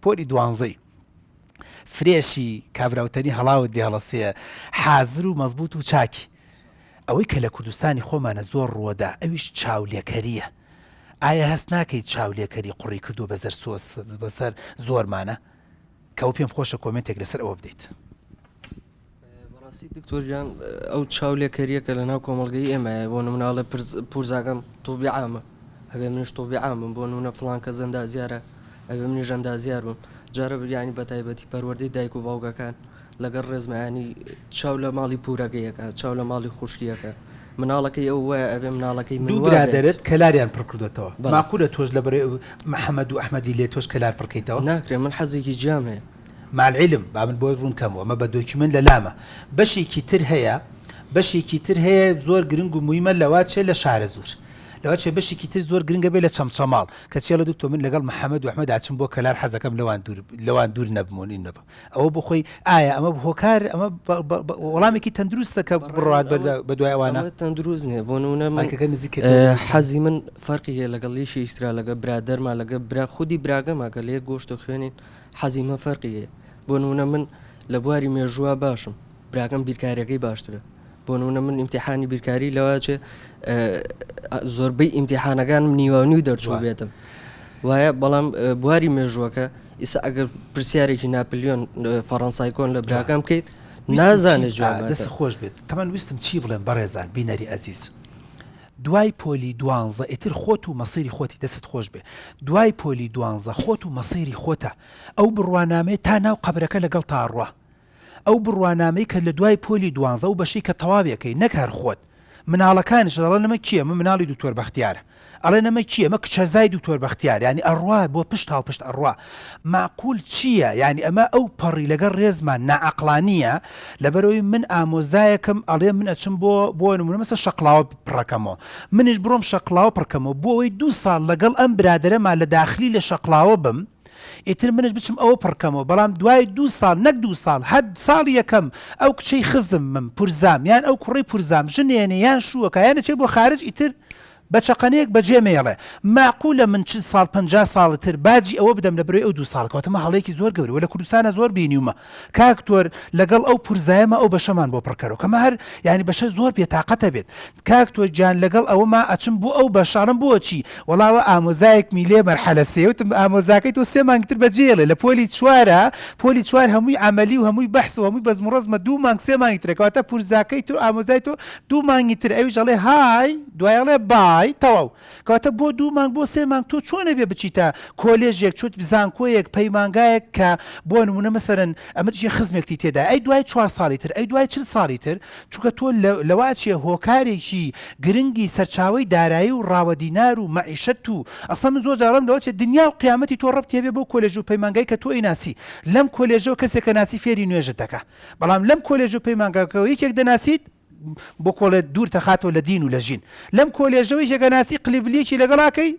پۆلی دوانزەی فرێشی کابراوتنی هەڵاوت دی هەڵەسەیە حازر و مەزبوط و چاکی ئەوەی کە لە کوردستانی خۆمانە زۆر ڕووەدا ئەویش چاولێکەریە ئایا هەست ناکەیت چاولێکەری قوڕی کردو بەزەر سۆس بەسەر زۆرمانە کەەوە پێم خۆشە کۆمنتێک لەسەر ئەوە بدەیت بەڕاستی دکتۆریان ئەو چاولێکەریەکە لە ناو کۆمەڵگەی ئێمەیە بۆ نموناڵە پورزاگەم تۆبی عامە ئەبێ منش تۆبی عامم بۆ نمونە فڵان کە زەندا زیارە ئەبێ منیش ئەندا زیار بم جارە بریانی بەتایبەتی پەروەردەی دایک و باوگەکان لەگەڵ ڕێزمەیانی چاو لە ماڵی پورەکەیەکە چاو لە ماڵی خوشکیەکە مناڵەکەی ئەو وایە ئەبێ مناڵەکەی دوو برادرت کەلاریان پڕ کردوێتەوە ماقولە تۆش لە بەرێ محەممەد و ئەحمەدی لێ تۆش کەلار پڕکەیتەوە ناکرێ من حەزێکی جام هەیە مالعلم با من بۆ ڕوون کەمەوە ئەمە بە دۆکیمنت لە لامە بەشێکی تر هەیە زۆر گرنگ و مویمە لەوا چێ لە شارە زۆر لەوە چێ بەشێکی تر زۆر گرنگە بێ لە چەمچەماڵ کە چێڵە دکتۆ من لەگەڵ محەممەد و ئەحمەد ئاچم بۆ کەلار حەزەکەم لەوان دوور نەبمونین نەبە ئەوە بۆ خۆی ئایا ئەمە هۆکار ئەمە وەڵامێکی تەندروستە کە بڕات بە دوای ئەوانە تەندروست نییە بۆ نمونە حەزی من فەرقی لەگەڵیشی ئیشترا لەگە برادەرما لەگە برا خودی براگەماگە لێ گۆشت و خوێنین حەزی مە فەرقیە بۆ نمونە من لە بواری مێژووە باشم براگەم بیرکاریەکەی باشترە بۆ نمونە من ئیمتیحانی بیرکاری لەوە چێ زۆربەی ئیمتیحانەکانم نیوەنی و دەرچوو بێتم وایە بەڵام بواری مێژووەکە ئیسا ئەگەر پرسیارێکی ناپلیۆن فەڕەنسای کۆن لە براگەم بکەیت نازانێت دەست خۆش بێت تەمان ویستم چی بڵێن بەڕێزان بینەری ئەزیز دوای پۆلی دوانزە ئیتر خۆت و مەسیری خۆتی دەست خۆش بێ دوای پۆلی دوانزە خۆت و مەسیری خۆتە ئەو بڕوانامەیە تا ناو قەبرەکە لەگەڵ تاڕوە ئەو بڕوانامەی کە لە دوای پۆلی دوانزە و بەشی کە تەواویەکەی نەکار خۆت مناڵەکانش دەڵێن ئەمە کیە من مناڵی دکتۆر بەختیارە ئەڵێن ئەمە کیە ئەمە کچەزای دکتۆر بەختیار ینی ئەڕوا بۆ پشت هاوپشت ئەڕوا معقول چییە ینی ئەمە ئەو پەڕی لەگەڵ ڕێزمان ناعەقلانیە لەبەرەوەی من ئامۆزایەکەم ئەڵێ من ئەچم بۆ نمونە مەسە شەقڵاوە پڕەکەمەوە منیش بڕۆم شەقڵاوە پڕکەمەوە بۆ ئەوەی 2 ساڵ لەگەڵ ئەم برادەرەما لە داخلی لە شەقڵاوە بم ئیتر منش بچم ئەوە پڕکەمەوە بەڵام دوای 2 ساڵ نەک 2 ساڵ هەد ساڵی یەکەم ئەو کچەی خزم من پورزام یان ئەو کوڕی پورزام ژنێنێ یان شووەکە یانە چێ بۆ خارج ئیتر بە چەقەنەیەک بەجێمێڵێ معقولە من 40 ساڵ 50 ساڵتر باجی ئەوە بدەم لە بەرەوەی ئەو 2 ساڵکەوتەمە هەڵەیەکی زۆر گەورەوە لە کوردستانە زۆر بینیومە کاکتۆر لەگەڵ ئەو پورزایەمە ئەو بەشەمان بۆ پڕکەرەوە کەمە هەر ینی بەشە زۆر بێتاقەتە بێت کاکتۆر گیان لەگەڵ ئەوەما ئەچم بۆ ئەو بەشارم بۆچی وەڵاوە ئامۆزایەک میلێ مەرحەلە سێوتم ئامۆزاکەی تۆ 3 مانگتر بەجێڵێ لە پۆلی 4 هەمووی عملی و هەمووی بەحث و هەمووی بەزمڕەزمە 2 مانگ 3 مانگی ترەکەواتە پورزاکەی تۆ ئامۆزای تۆ 2 مانگی تر ئەویش ئەڵێ های دوایڵێ بای تەواو کەواتە بۆ 2 مانگ بۆ 3 مانگ تۆ چۆنە بێ بچیتە کۆلێژێک چوت بزانکۆیەک پەیمانگایەک کە بۆ نمونە مەسەرەن ئەمە ژێ خزمێکی تێدا ئەی دوای 4 ساڵی تر ئەی دوای 40 ساڵی تر چونکە تۆ لەوا چیە هۆکارێکی گرنگی سەرچاوی دارایی و ڕاوەدینار و مەعیشەت و ئەسڵا من زۆر جارم لەوە چێ دنیا و قیامەتی تۆ ڕەبتی هەبێ بۆ کۆلێژ و پەیمانگای کە تۆ ئیناسی لەم کۆلێژەوە کەسێکە ناسی فێری نوێژت دەکا بەڵام لەم کۆلێژ و پەیمانگاکەوە یەکێک دەناسیت بۆ کۆڵێت دوور تەخاتەوە لە دین و لە ژین لەم کۆلێژەوەی یەگەناسی قلیبلیەکی لەگەڵاکەی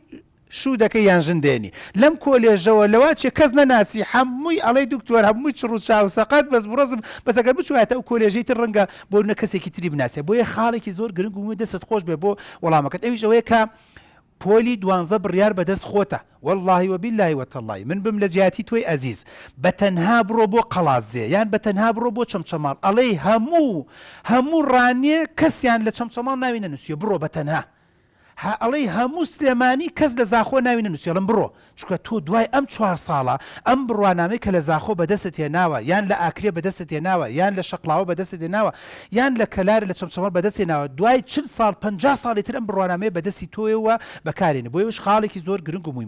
شوو دەکەی یان ژن دێنی لەم کۆلێژەوە لەوا چێ کەس نەناسی هەمووی ئەڵەی دکتۆر هەمووی چڕ و چاوسەقات بەس بڕزم بەس ئەگەر بچواتە ئەو کۆلێژەی تر ڕەنگە بۆ نە کەسێکی تری بناسێ بۆ یە خاڵێکی زۆر گرنگ و دەست خۆش بێ بۆ وەڵامەکەت ئەویش ئەوەیە کە پۆلی دوانزە بڕیار بەدەست خۆتە واللهی وباللهی وتەڵڵی من بم لە جیاتی تۆی ئەزیز بەتەنها بڕۆ بۆ قەڵازێ یان بەتەنها بڕۆ بۆ چەمچەماڵ ئەڵەی هەموو ڕانیە کەسیان لە چەمچەماڵ ناوی نەنووسیە بڕۆ بەتەنها ئەڵەی هەموو سلێمانی کەس لە زاخۆ ناوی نەنووسیڵم بڕۆ چونکە تۆ دوای ئەم 4 ساڵە ئەم بڕوانامەی کە لە زاخۆ بەدەست هێناوە یان لە ئاکرێ بەدەست هێناوە یان لە شەقڵاوە بەدەست هێناوە یان لە کەلارە لە چەمچەماڵ بەدەست هێناوە دوای 40 ساڵ 50 ساڵی تر ئەم بڕوانامەیە بەدەستی تۆیەوە بەکارێنێ بۆ ئەوش خاڵێکی زۆر گرنگ و مویمە